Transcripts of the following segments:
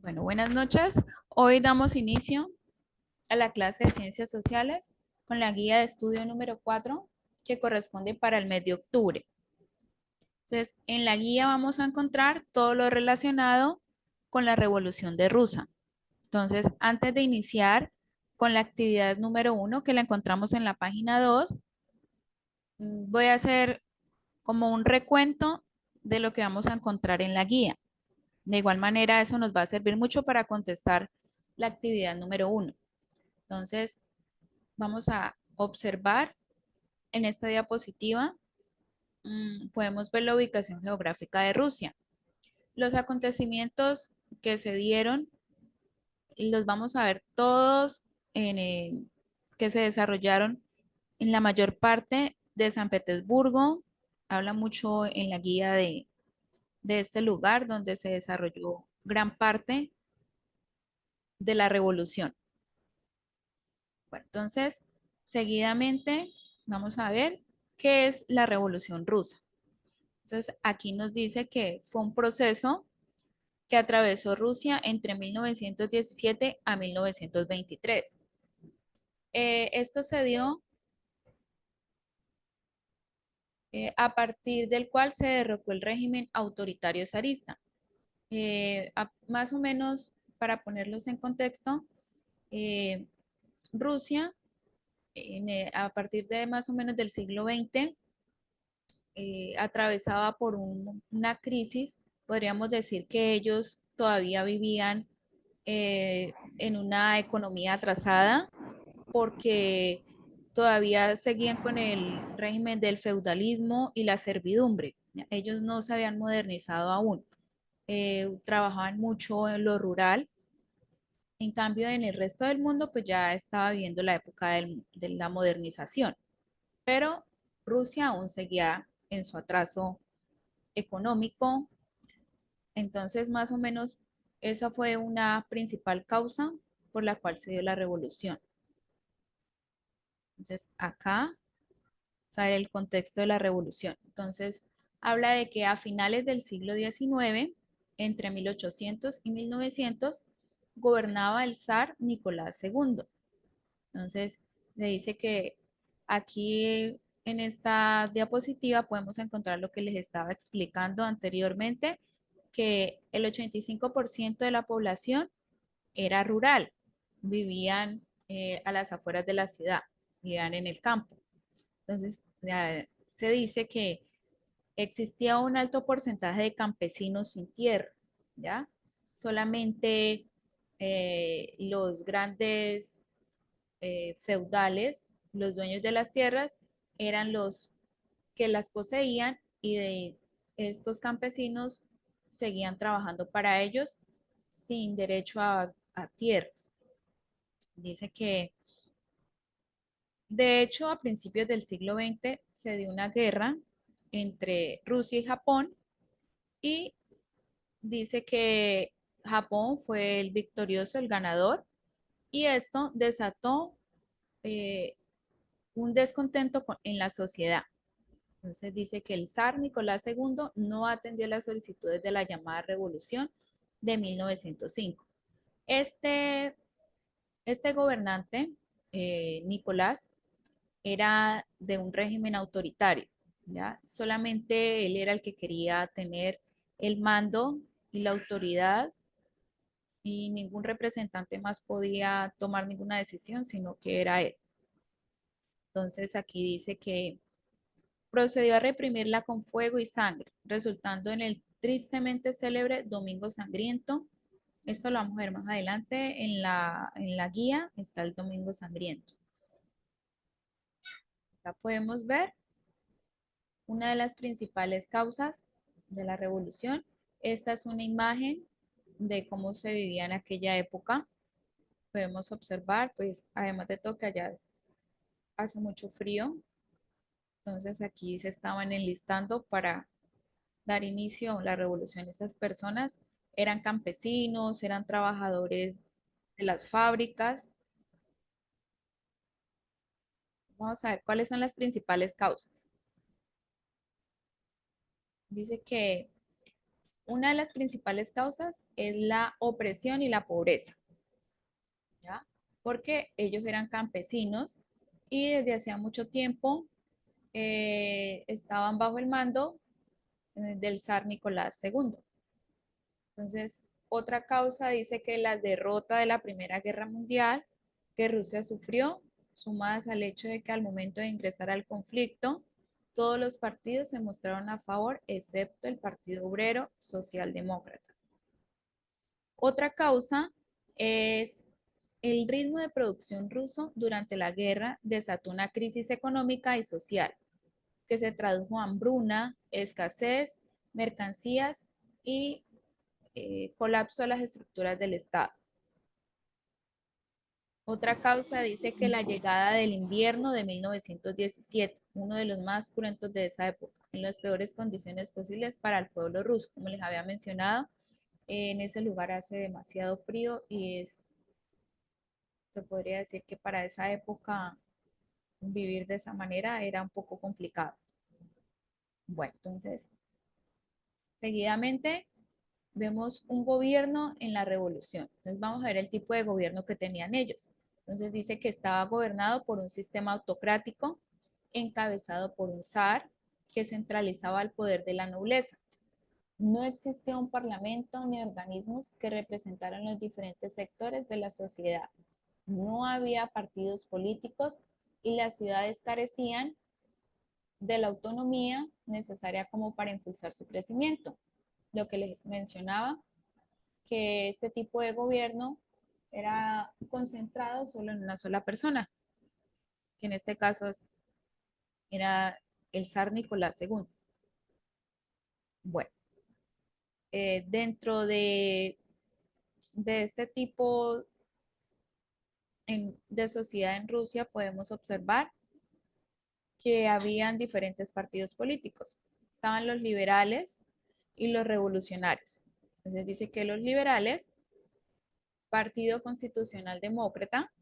Bueno, buenas noches. Hoy damos inicio a la clase de Ciencias Sociales con la guía de estudio número 4 que corresponde para el mes de octubre. Entonces, en la guía vamos a encontrar todo lo relacionado con la Revolución de Rusia. Entonces, antes de iniciar con la actividad número 1 que la encontramos en la página 2, voy a hacer como un recuento de lo que vamos a encontrar en la guía. De igual manera, eso nos va a servir mucho para contestar la actividad número 1. Entonces, vamos a observar en esta diapositiva, podemos ver la ubicación geográfica de Rusia. Los acontecimientos que se dieron, los vamos a ver todos que se desarrollaron en la mayor parte de San Petersburgo. Habla mucho en la guía de este lugar donde se desarrolló gran parte de la revolución. Bueno, entonces, seguidamente vamos a ver qué es la Revolución Rusa. Entonces, aquí nos dice que fue un proceso que atravesó Rusia entre 1917 a 1923. Esto se dio a partir del cual se derrocó el régimen autoritario zarista. Más o menos, para ponerlos en contexto, eh, Rusia, a partir de más o menos del siglo XX, atravesaba por una crisis. Podríamos decir que ellos todavía vivían en una economía atrasada porque todavía seguían con el régimen del feudalismo y la servidumbre. Ellos no se habían modernizado aún. Trabajaban mucho en lo rural. En cambio, en el resto del mundo, pues ya estaba viviendo la época de la modernización. Pero Rusia aún seguía en su atraso económico. Entonces, más o menos, esa fue una principal causa por la cual se dio la revolución. Entonces, acá saber el contexto de la revolución. Entonces, habla de que a finales del siglo XIX, entre 1800 y 1900, gobernaba el zar Nicolás II. Entonces, le dice que aquí en esta diapositiva podemos encontrar lo que les estaba explicando anteriormente, que el 85% de la población era rural, vivían a las afueras de la ciudad, vivían en el campo. Entonces, se dice que existía un alto porcentaje de campesinos sin tierra, ¿ya? Solamente los grandes feudales, los dueños de las tierras, eran los que las poseían y de estos campesinos seguían trabajando para ellos sin derecho a tierras. Dice que, de hecho, a principios del siglo XX se dio una guerra entre Rusia y Japón y dice que Japón fue el victorioso, el ganador, y esto desató eh, un descontento en la sociedad. Entonces dice que el zar Nicolás II no atendió las solicitudes de la llamada revolución de 1905. Este, este gobernante, Nicolás, era de un régimen autoritario, ¿ya? Solamente él era el que quería tener el mando y la autoridad y ningún representante más podía tomar ninguna decisión, sino que era él. Entonces aquí dice que procedió a reprimirla con fuego y sangre, resultando en el tristemente célebre Domingo Sangriento. Esto lo vamos a ver más adelante en la guía, está el Domingo Sangriento. Acá podemos ver una de las principales causas de la revolución. Esta es una imagen de cómo se vivía en aquella época. Podemos observar, pues, además de todo que allá hace mucho frío, entonces aquí se estaban enlistando para dar inicio a la revolución. Estas personas eran campesinos, eran trabajadores de las fábricas. Vamos a ver cuáles son las principales causas. Dice que Una de las principales causas es la opresión y la pobreza, ¿ya? Porque ellos eran campesinos y desde hacía mucho tiempo estaban bajo el mando del zar Nicolás II. Entonces, otra causa dice que la derrota de la Primera Guerra Mundial que Rusia sufrió, sumadas al hecho de que al momento de ingresar al conflicto, todos los partidos se mostraron a favor, excepto el Partido Obrero Socialdemócrata. Otra causa es el ritmo de producción ruso durante la guerra desató una crisis económica y social que se tradujo a hambruna, escasez, mercancías y colapso de las estructuras del Estado. Otra causa dice que la llegada del invierno de 1917, uno de los más cruentos de esa época, en las peores condiciones posibles para el pueblo ruso. Como les había mencionado, en ese lugar hace demasiado frío y se podría decir que para esa época vivir de esa manera era un poco complicado. Bueno, entonces, seguidamente vemos un gobierno en la revolución. Entonces vamos a ver el tipo de gobierno que tenían ellos. Entonces dice que estaba gobernado por un sistema autocrático encabezado por un zar que centralizaba el poder de la nobleza. No existía un parlamento ni organismos que representaran los diferentes sectores de la sociedad. No había partidos políticos y las ciudades carecían de la autonomía necesaria como para impulsar su crecimiento. Lo que les mencionaba, que este tipo de gobierno era concentrado solo en una sola persona, que en este caso era el zar Nicolás II. Bueno, dentro de este tipo de sociedad en Rusia podemos observar que habían diferentes partidos políticos. Estaban los liberales y los revolucionarios. Entonces dice que los liberales, Partido Constitucional Demócrata,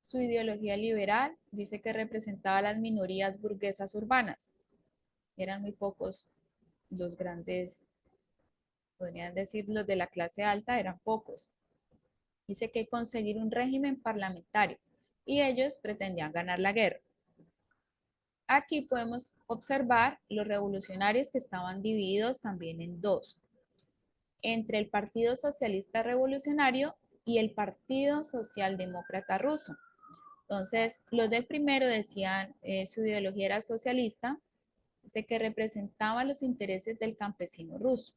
su ideología liberal dice que representaba a las minorías burguesas urbanas. Eran muy pocos los grandes, podrían decir los de la clase alta, eran pocos. Dice que conseguir un régimen parlamentario y ellos pretendían ganar la guerra. Aquí podemos observar los revolucionarios que estaban divididos también en dos, entre el Partido Socialista Revolucionario y el Partido Socialdemócrata Ruso. Entonces, los del primero decían, su ideología era socialista, dice que representaba los intereses del campesino ruso,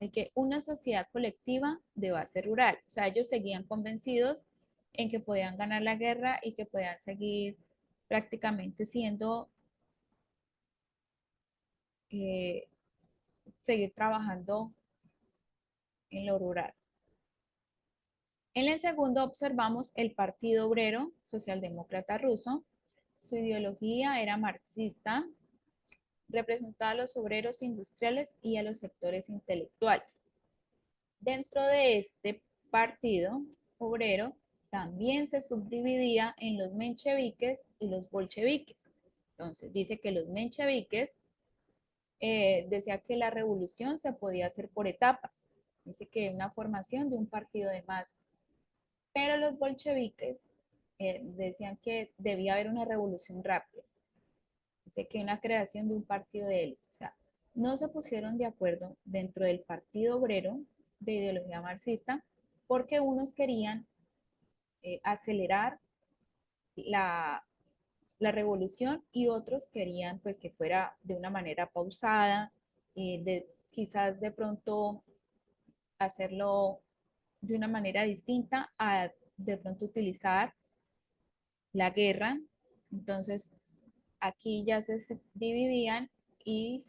de que una sociedad colectiva de base rural. O sea, ellos seguían convencidos en que podían ganar la guerra y que podían seguir prácticamente eh, seguir trabajando en lo rural. En el segundo observamos el Partido Obrero Socialdemócrata Ruso. Su ideología era marxista, representaba a los obreros industriales y a los sectores intelectuales. Dentro de este partido obrero también se subdividía en los mencheviques y los bolcheviques. Entonces dice que los mencheviques decía que la revolución se podía hacer por etapas. Dice que una formación de un partido de masas. Pero los bolcheviques decían que debía haber una revolución rápida. Dice que una creación de un partido de élite. O sea, no se pusieron de acuerdo dentro del Partido Obrero de ideología marxista porque unos querían acelerar la, la revolución y otros querían pues que fuera de una manera pausada, quizás de pronto hacerlo de una manera distinta a de pronto utilizar la guerra. Entonces, aquí ya se dividían y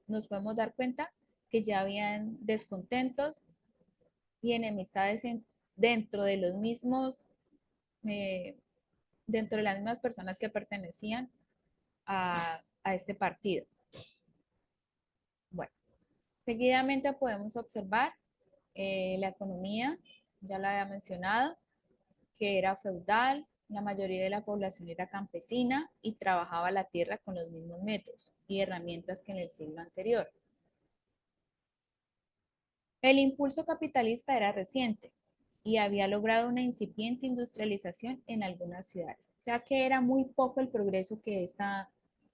nos podemos dar cuenta que ya habían descontentos y enemistades dentro de los mismos, eh, dentro de las mismas personas que pertenecían a este partido. Bueno, seguidamente podemos observar la economía, ya lo había mencionado, que era feudal, la mayoría de la población era campesina y trabajaba la tierra con los mismos métodos y herramientas que en el siglo anterior. El impulso capitalista era reciente y había logrado una incipiente industrialización en algunas ciudades. O sea que era muy poco el progreso que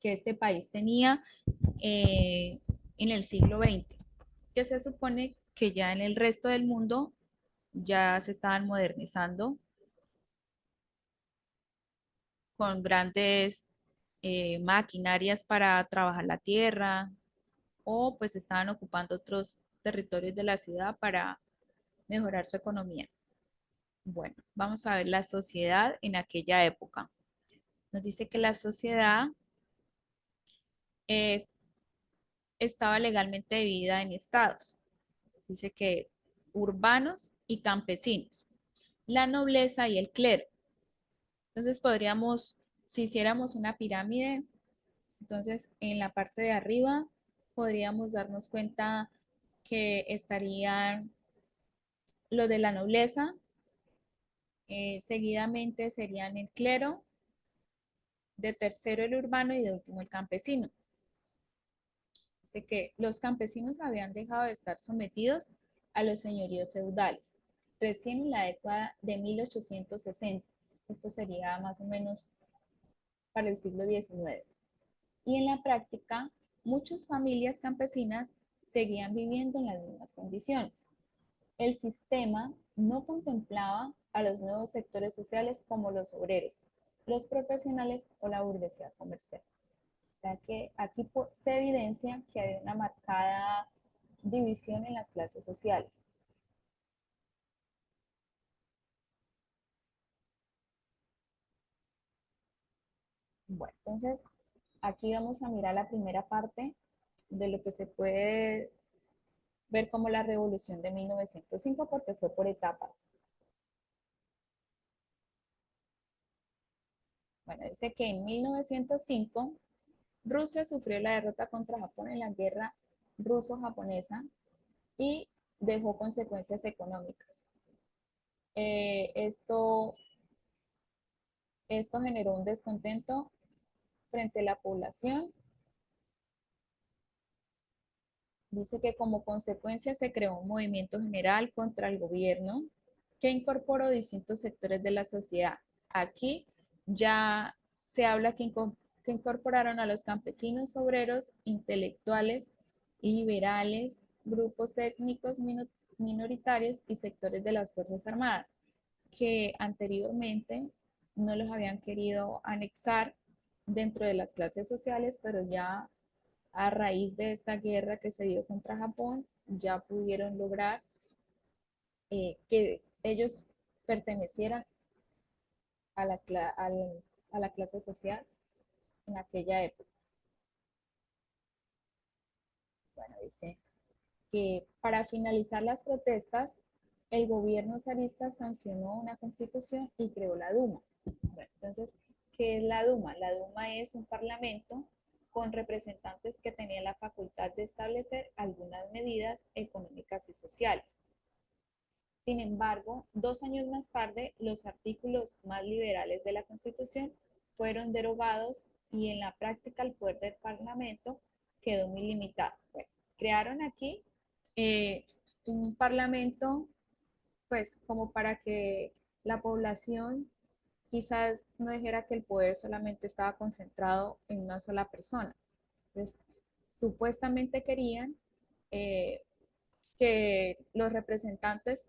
este país tenía eh, en el siglo XX, que se supone que ya en el resto del mundo ya se estaban modernizando con grandes maquinarias para trabajar la tierra o pues estaban ocupando otros territorios de la ciudad para mejorar su economía. Bueno, vamos a ver la sociedad en aquella época. Nos dice que la sociedad eh, estaba legalmente dividida en estados. Dice que urbanos y campesinos, la nobleza y el clero. Entonces podríamos, si hiciéramos una pirámide, entonces en la parte de arriba podríamos darnos cuenta que estarían los de la nobleza, seguidamente serían el clero, de tercero el urbano y de último el campesino. Dice que los campesinos habían dejado de estar sometidos a los señoríos feudales, recién en la década de 1860. Esto sería más o menos para el siglo XIX. Y en la práctica, muchas familias campesinas seguían viviendo en las mismas condiciones. El sistema no contemplaba a los nuevos sectores sociales como los obreros, los profesionales o la burguesía comercial. Ya que aquí se evidencia que hay una marcada división en las clases sociales. Bueno, entonces aquí vamos a mirar la primera parte de lo que se puede ver como la revolución de 1905 porque fue por etapas. Bueno, dice que en 1905 Rusia sufrió la derrota contra Japón en la guerra ruso-japonesa y dejó consecuencias económicas. Esto generó un descontento frente a la población. Dice que como consecuencia se creó un movimiento general contra el gobierno que incorporó distintos sectores de la sociedad. Aquí ya se habla que incorporaron a los campesinos, obreros, intelectuales, liberales, grupos étnicos minoritarios y sectores de las Fuerzas Armadas, que anteriormente no los habían querido anexar dentro de las clases sociales, pero ya a raíz de esta guerra que se dio contra Japón, ya pudieron lograr que ellos pertenecieran a, a la clase social en aquella época. Bueno, dice que para finalizar las protestas, el gobierno zarista sancionó una constitución y creó la Duma. Bueno, entonces, ¿qué es la Duma? La Duma es un parlamento con representantes que tenían la facultad de establecer algunas medidas económicas y sociales. Sin embargo, 2 años más tarde, los artículos más liberales de la Constitución fueron derogados y en la práctica el poder del Parlamento quedó muy limitado. Bueno, crearon aquí eh, un Parlamento, pues como para que la población quizás no dijera que el poder solamente estaba concentrado en una sola persona. Entonces, supuestamente querían eh, que los representantes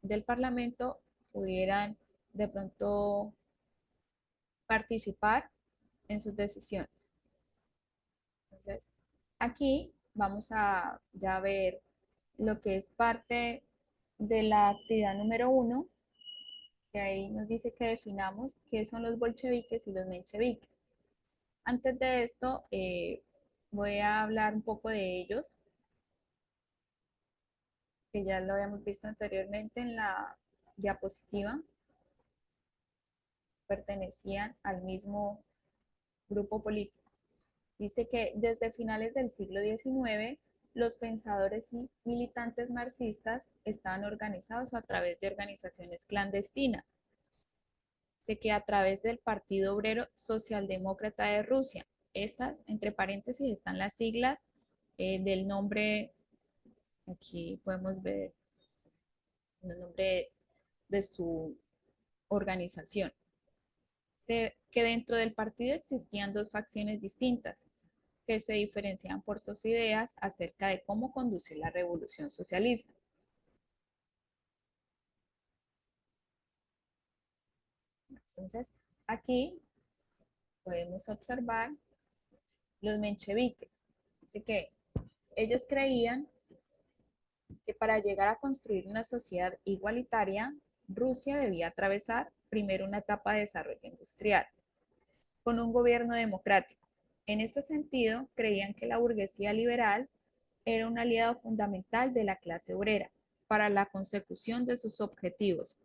del Parlamento pudieran de pronto participar en sus decisiones. Entonces, aquí vamos a ya ver lo que es parte de la actividad número 1, que ahí nos dice que definamos qué son los bolcheviques y los mencheviques. Antes de esto, voy a hablar un poco de ellos, que ya lo habíamos visto anteriormente en la diapositiva. Pertenecían al mismo grupo político. Dice que desde finales del siglo XIX, los pensadores y militantes marxistas estaban organizados a través de organizaciones clandestinas. Dice que a través del Partido Obrero Socialdemócrata de Rusia. Estas, entre paréntesis, están las siglas del nombre Aquí podemos ver el nombre de su organización. Que dentro del partido existían dos facciones distintas que se diferenciaban por sus ideas acerca de cómo conducir la revolución socialista. Entonces, aquí podemos observar los mencheviques. Así que ellos creían que para llegar a construir una sociedad igualitaria, Rusia debía atravesar primero una etapa de desarrollo industrial, con un gobierno democrático. En este sentido, creían que la burguesía liberal era un aliado fundamental de la clase obrera para la consecución de sus objetivos.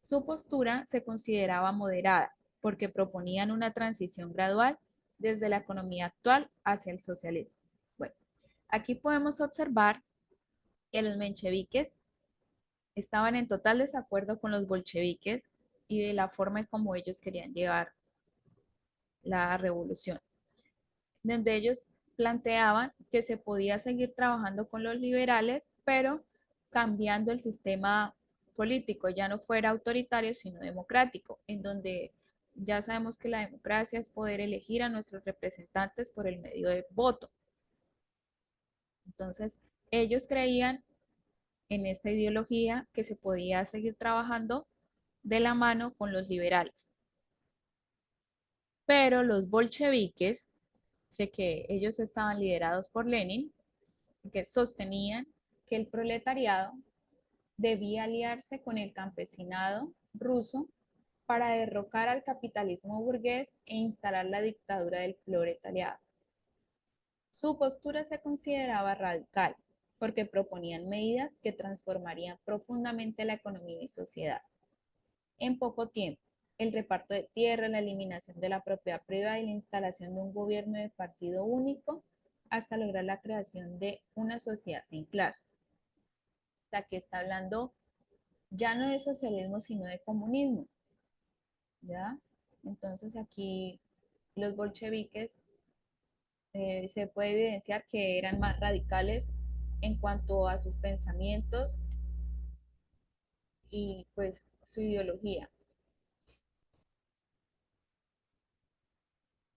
Su postura se consideraba moderada porque proponían una transición gradual desde la economía actual hacia el socialismo. Bueno, aquí podemos observar que los mencheviques estaban en total desacuerdo con los bolcheviques y de la forma en cómo ellos querían llevar la revolución, donde ellos planteaban que se podía seguir trabajando con los liberales, pero cambiando el sistema político, ya no fuera autoritario, sino democrático, en donde ya sabemos que la democracia es poder elegir a nuestros representantes por el medio de voto. Entonces, ellos creían en esta ideología que se podía seguir trabajando de la mano con los liberales. Pero los bolcheviques, sé que ellos estaban liderados por Lenin, que sostenían que el proletariado debía aliarse con el campesinado ruso para derrocar al capitalismo burgués e instalar la dictadura del proletariado. Su postura se consideraba radical porque proponían medidas que transformarían profundamente la economía y sociedad. En poco tiempo, el reparto de tierra, la eliminación de la propiedad privada y la instalación de un gobierno de partido único hasta lograr la creación de una sociedad sin clases. La que está hablando ya no de socialismo, sino de comunismo, ¿ya? Entonces aquí los bolcheviques se puede evidenciar que eran más radicales en cuanto a sus pensamientos y pues su ideología.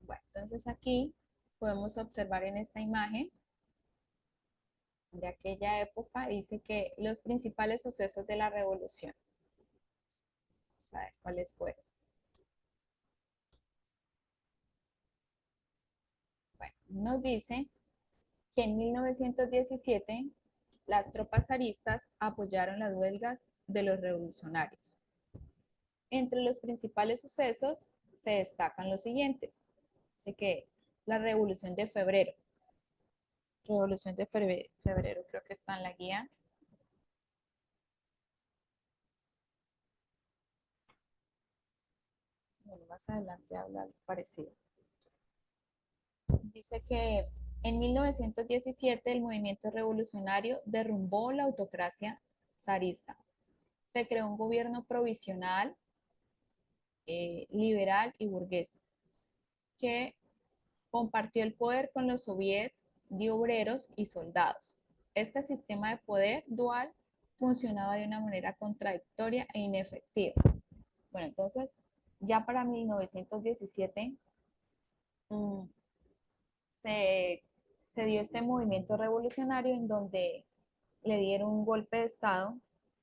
Bueno, entonces aquí podemos observar en esta imagen de aquella época, dice que los principales sucesos de la revolución, vamos a ver cuáles fueron. Bueno, nos dice que en 1917 las tropas zaristas apoyaron las huelgas de los revolucionarios. Entre los principales sucesos se destacan los siguientes, de que la revolución de febrero creo que está en la guía. Bueno, más adelante habla algo parecido. Dice que en 1917 el movimiento revolucionario derrumbó la autocracia zarista. Se creó un gobierno provisional, liberal y burgués, que compartió el poder con los soviets de obreros y soldados. Este sistema de poder dual funcionaba de una manera contradictoria e inefectiva. Bueno, entonces, ya para 1917 mmm, se, se dio este movimiento revolucionario en donde le dieron un golpe de Estado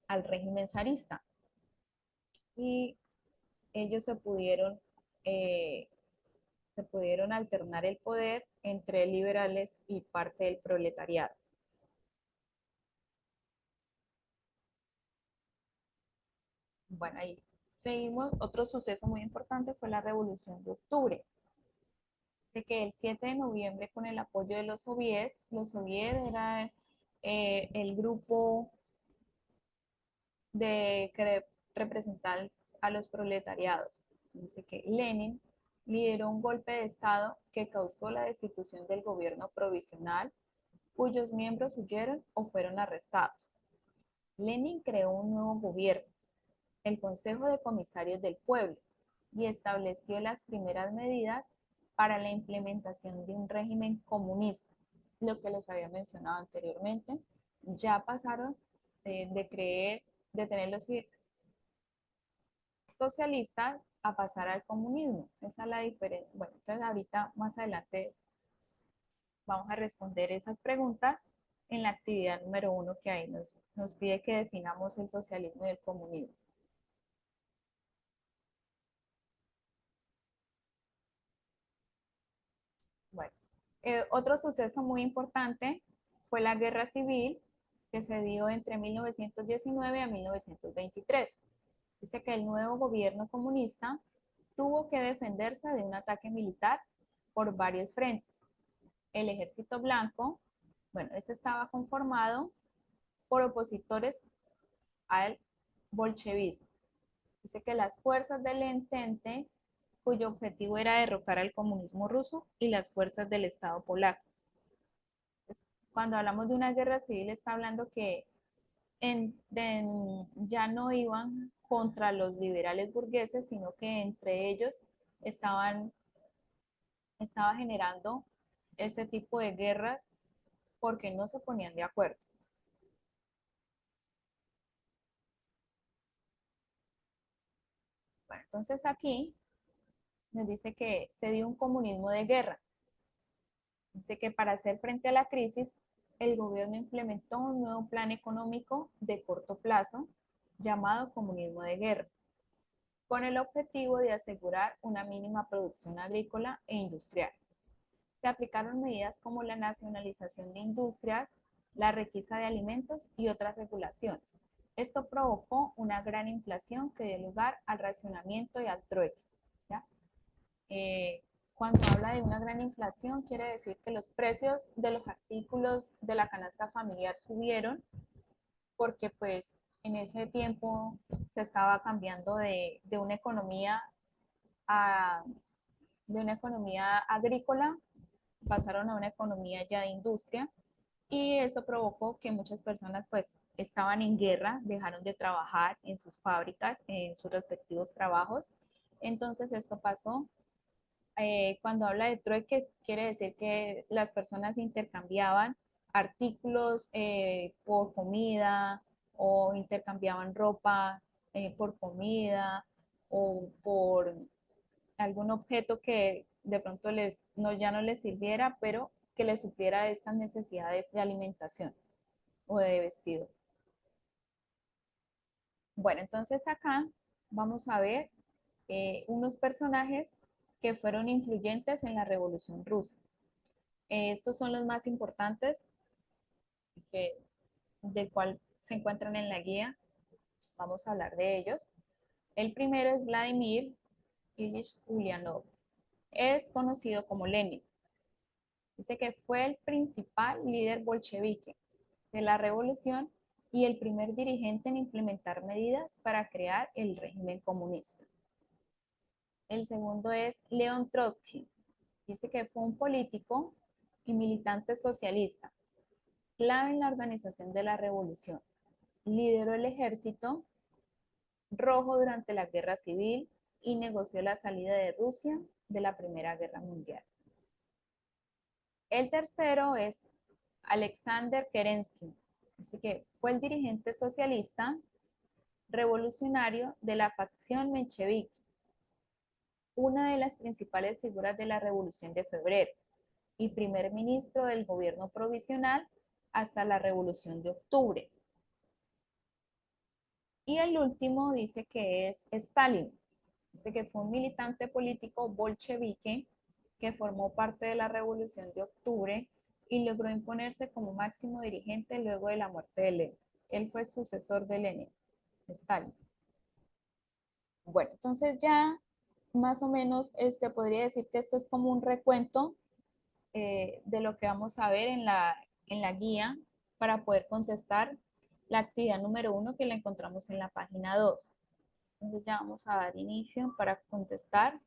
al régimen zarista y ellos eh, se pudieron alternar el poder entre liberales y parte del proletariado. Bueno, ahí seguimos. Otro suceso muy importante fue la Revolución de Octubre. Así que el 7 de noviembre, con el apoyo de los soviets eran el grupo que representar a los proletariados. Dice que Lenin lideró un golpe de Estado que causó la destitución del gobierno provisional, cuyos miembros huyeron o fueron arrestados. Lenin creó un nuevo gobierno, el Consejo de Comisarios del Pueblo, y estableció las primeras medidas para la implementación de un régimen comunista, lo que les había mencionado anteriormente, ya pasaron de creer, de tener los socialistas a pasar al comunismo. Esa es la diferencia. Bueno, entonces ahorita más adelante vamos a responder esas preguntas en la actividad número 1 que ahí nos pide que definamos el socialismo y el comunismo. Bueno, otro suceso muy importante fue la guerra civil que se dio entre 1919 a 1923. Dice que el nuevo gobierno comunista tuvo que defenderse de un ataque militar por varios frentes. El ejército blanco, bueno, este estaba conformado por opositores al bolchevismo. Dice que las fuerzas del Entente, cuyo objetivo era derrocar al comunismo ruso, y las fuerzas del Estado polaco. Cuando hablamos de una guerra civil, está hablando que ya no iban contra los liberales burgueses, sino que entre ellos estaban, estaba generando este tipo de guerras porque no se ponían de acuerdo. Bueno, entonces aquí nos dice que se dio un comunismo de guerra. Dice que para hacer frente a la crisis, el gobierno implementó un nuevo plan económico de corto plazo llamado comunismo de guerra, con el objetivo de asegurar una mínima producción agrícola e industrial. Se aplicaron medidas como la nacionalización de industrias, la requisa de alimentos y otras regulaciones. Esto provocó una gran inflación que dio lugar al racionamiento y al trueque. ¿Ya? Cuando habla de una gran inflación, quiere decir que los precios de los artículos de la canasta familiar subieron porque pues en ese tiempo se estaba cambiando de una economía a, de una economía agrícola, pasaron a una economía ya de industria y eso provocó que muchas personas pues estaban en guerra, dejaron de trabajar en sus fábricas, en sus respectivos trabajos. Entonces esto pasó. Cuando habla de trueques, quiere decir que las personas intercambiaban artículos por comida o intercambiaban ropa por comida o por algún objeto que de pronto ya no les sirviera, pero que les supliera estas necesidades de alimentación o de vestido. Bueno, entonces acá vamos a ver unos personajes que fueron influyentes en la Revolución Rusa. Estos son los más importantes que, del cual se encuentran en la guía. Vamos a hablar de ellos. El primero es Vladimir Ilich Ulyanov. Es conocido como Lenin. Dice que fue el principal líder bolchevique de la revolución y el primer dirigente en implementar medidas para crear el régimen comunista. El segundo es León Trotsky. Dice que fue un político y militante socialista, clave en la organización de la revolución. Lideró el ejército rojo durante la guerra civil y negoció la salida de Rusia de la Primera Guerra Mundial. El tercero es Alexander Kerensky. Así que fue el dirigente socialista revolucionario de la facción menchevique, una de las principales figuras de la Revolución de Febrero y primer ministro del gobierno provisional hasta la Revolución de Octubre. Y el último dice que es Stalin. Dice que fue un militante político bolchevique que formó parte de la Revolución de Octubre y logró imponerse como máximo dirigente luego de la muerte de Lenin. Él fue sucesor de Lenin, Stalin. Bueno, entonces ya más o menos se podría decir que esto es como un recuento de lo que vamos a ver en la guía para poder contestar la actividad número 1 que la encontramos en la página 2. Entonces ya vamos a dar inicio para contestar.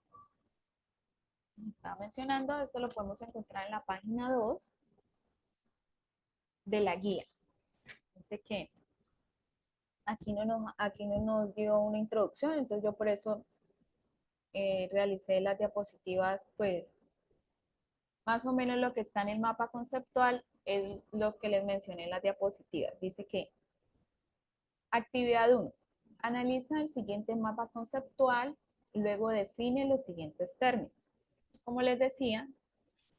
Como estaba mencionando, esto lo podemos encontrar en la página 2 de la guía. Dice que aquí no nos dio una introducción, entonces yo por eso realicé las diapositivas, pues más o menos lo que está en el mapa conceptual es lo que les mencioné en las diapositivas. Dice que actividad uno, analiza el siguiente mapa conceptual, luego define los siguientes términos. Como les decía,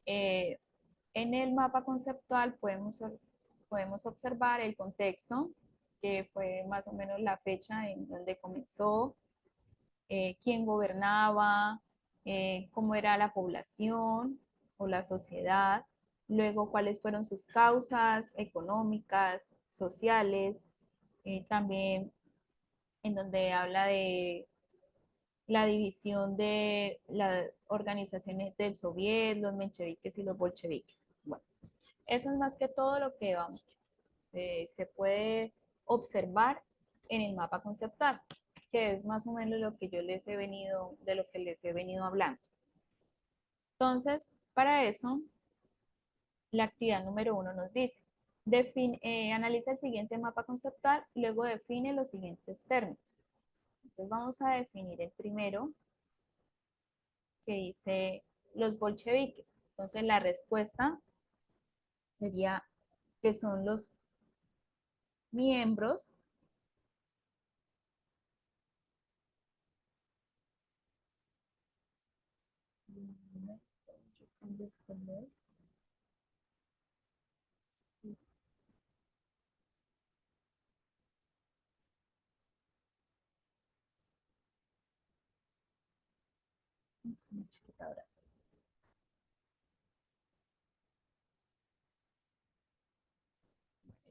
eh, en el mapa conceptual podemos observar el contexto, que fue más o menos la fecha en donde comenzó, quién gobernaba, cómo era la población o la sociedad, luego cuáles fueron sus causas económicas, sociales, también en donde habla de la división de las organizaciones del soviet, los mencheviques y los bolcheviques. Bueno, eso es más que todo lo que vamos, se puede observar en el mapa conceptual, que es más o menos lo que yo les he venido, de lo que les he venido hablando. Entonces, para eso, la actividad número uno nos dice, analiza el siguiente mapa conceptual, luego define los siguientes términos. Entonces vamos a definir el primero, que dice los bolcheviques. Entonces la respuesta sería que son los miembros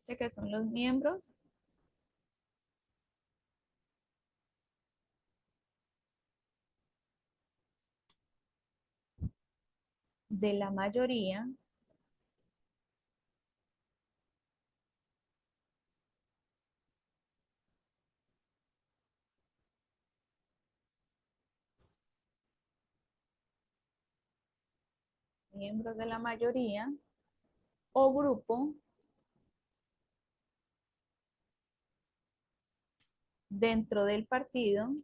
dice que son los miembros de la mayoría miembros de la mayoría o grupo dentro del partido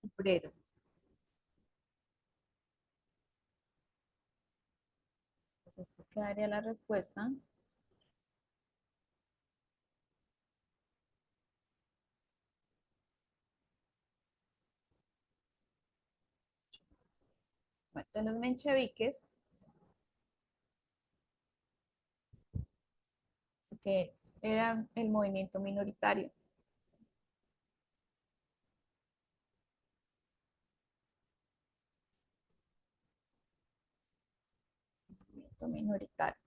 obrero. Entonces, esta quedaría la respuesta. Bueno, entonces los mencheviques, que eran el movimiento minoritario. Movimiento minoritario.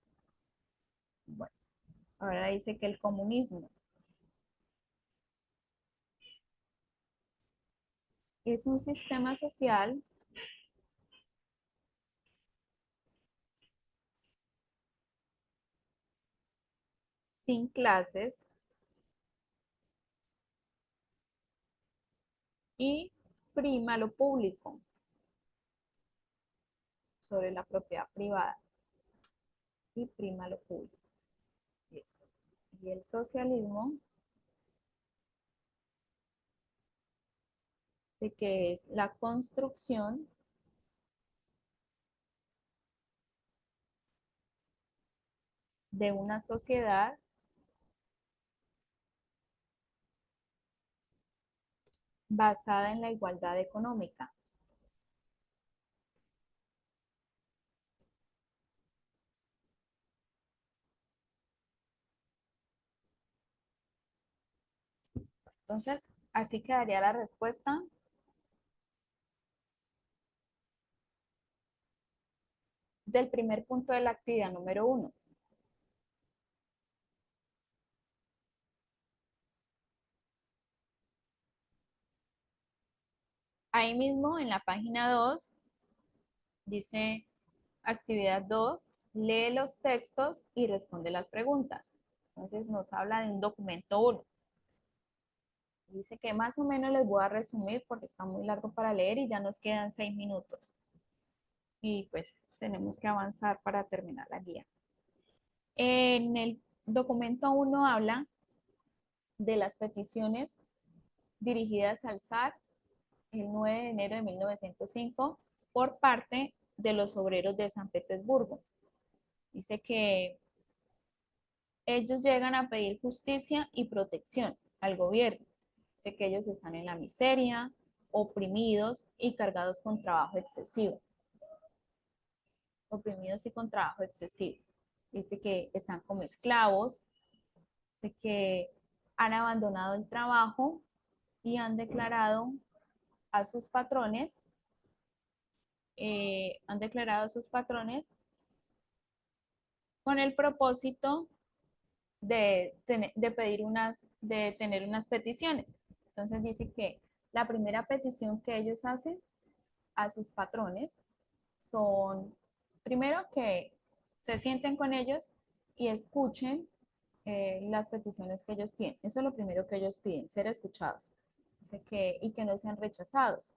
Bueno, ahora dice que el comunismo es un sistema social sin clases y prima lo público sobre la propiedad privada y prima lo público. Listo. Y el socialismo, de que es la construcción de una sociedad basada en la igualdad económica. Entonces, así quedaría la respuesta del primer punto de la actividad número uno. Ahí mismo en la página 2 dice actividad 2, lee los textos y responde las preguntas. Entonces nos habla de un documento 1. Dice que más o menos les voy a resumir porque está muy largo para leer y ya nos quedan 6 minutos. Y pues tenemos que avanzar para terminar la guía. En el documento 1 habla de las peticiones dirigidas al SAR el 9 de enero de 1905 por parte de los obreros de San Petersburgo. Dice que ellos llegan a pedir justicia y protección al gobierno. Dice que ellos están en la miseria, oprimidos y cargados con trabajo excesivo. Oprimidos y con trabajo excesivo. Dice que están como esclavos, dice que han abandonado el trabajo y han declarado a sus patrones, con el propósito de pedir de tener unas peticiones. Entonces dice que la primera petición que ellos hacen a sus patrones son, primero, que se sienten con ellos y escuchen las peticiones que ellos tienen. Eso es lo primero que ellos piden, ser escuchados. Dice y que no sean rechazados.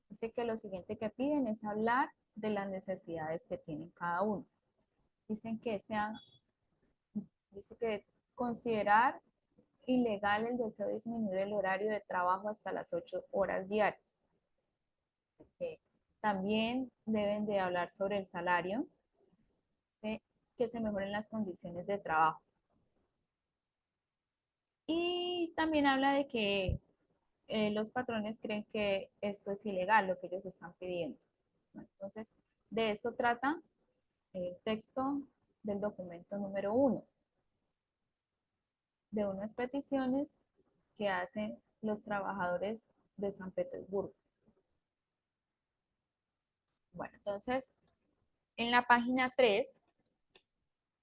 Dice que lo siguiente que piden es hablar de las necesidades que tienen cada uno. Dicen que sean, dice que considerar ilegal el deseo de disminuir el horario de trabajo hasta las 8 horas diarias. Que también deben de hablar sobre el salario, ¿sí? Que se mejoren las condiciones de trabajo. Y también habla de que los patrones creen que esto es ilegal, lo que ellos están pidiendo. Entonces, de esto trata el texto del documento número 1, de unas peticiones que hacen los trabajadores de San Petersburgo. Bueno, entonces, en la página 3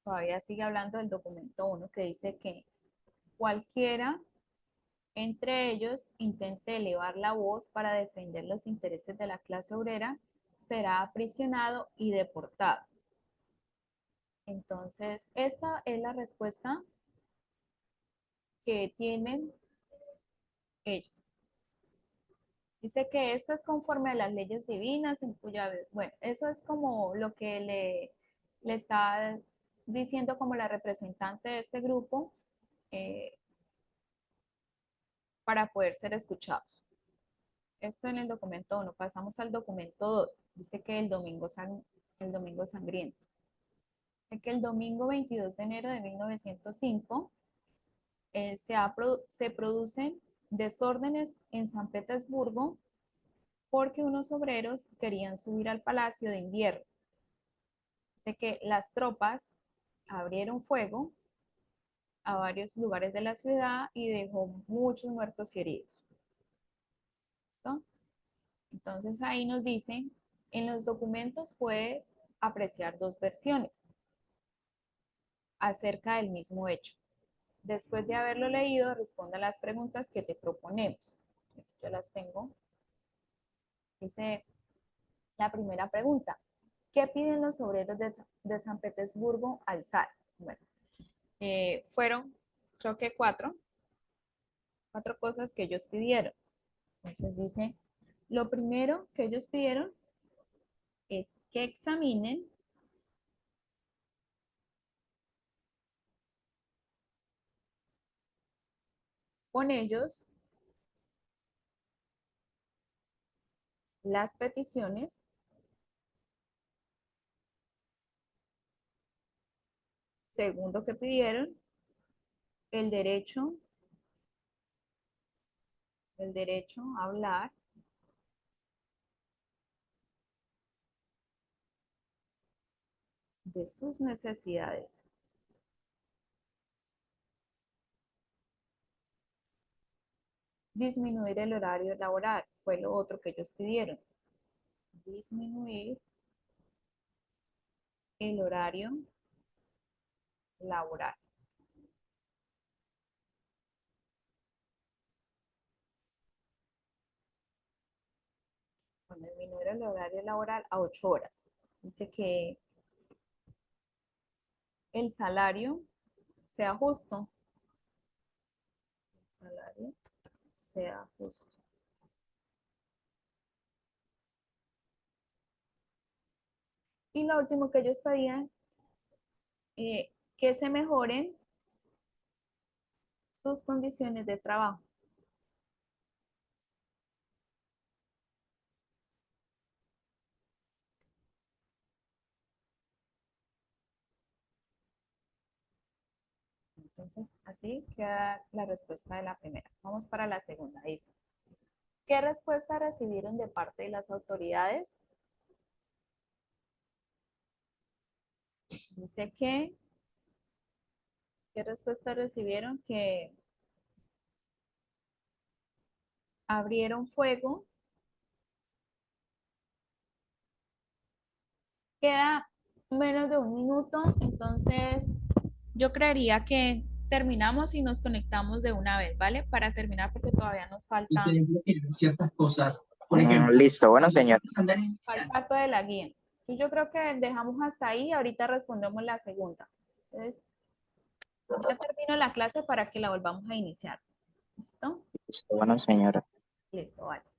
todavía sigue hablando del documento 1 que dice que cualquiera entre ellos intente elevar la voz para defender los intereses de la clase obrera será aprisionado y deportado. Entonces, esta es la respuesta que tienen ellos. Dice que esto es conforme a las leyes divinas, en cuya, bueno, eso es como lo que le está diciendo como la representante de este grupo eh, para poder ser escuchados. Esto en el documento 1. Pasamos al documento 2. Dice que el domingo sangriento. Dice que el domingo 22 de enero de 1905 se producen desórdenes en San Petersburgo porque unos obreros querían subir al Palacio de Invierno. Dice que las tropas abrieron fuego a varios lugares de la ciudad y dejó muchos muertos y heridos. ¿Listo? Entonces ahí nos dicen, en los documentos puedes apreciar dos versiones acerca del mismo hecho. Después de haberlo leído, responda a las preguntas que te proponemos. Yo las tengo. Dice la primera pregunta. ¿Qué piden los obreros de San Petersburgo al zar? Bueno, fueron, creo que cuatro cosas que ellos pidieron. Entonces dice, lo primero que ellos pidieron es que examinen con ellos las peticiones. Segundo que pidieron, el derecho, el derecho a hablar. De sus necesidades. Disminuir el horario laboral fue lo otro que ellos pidieron. Disminuir el horario laboral. Bueno, disminuir el horario laboral a 8 horas. Dice que el salario sea justo. El salario sea justo. Y lo último que ellos pedían, que se mejoren sus condiciones de trabajo. Entonces, así queda la respuesta de la primera. Vamos para la segunda. Dice, ¿qué respuesta recibieron de parte de las autoridades? Dice que, ¿qué respuesta recibieron? Que abrieron fuego. Queda menos de un minuto, entonces yo creería que terminamos y nos conectamos de una vez, ¿vale? Para terminar porque todavía nos falta, ciertas cosas. Por ejemplo, listo, bueno, señor. falta todo de la guía. Y yo creo que dejamos hasta ahí, ahorita respondemos la segunda. Entonces, ya termino la clase para que la volvamos a iniciar. ¿Listo? Listo, bueno, señora. Listo, vale.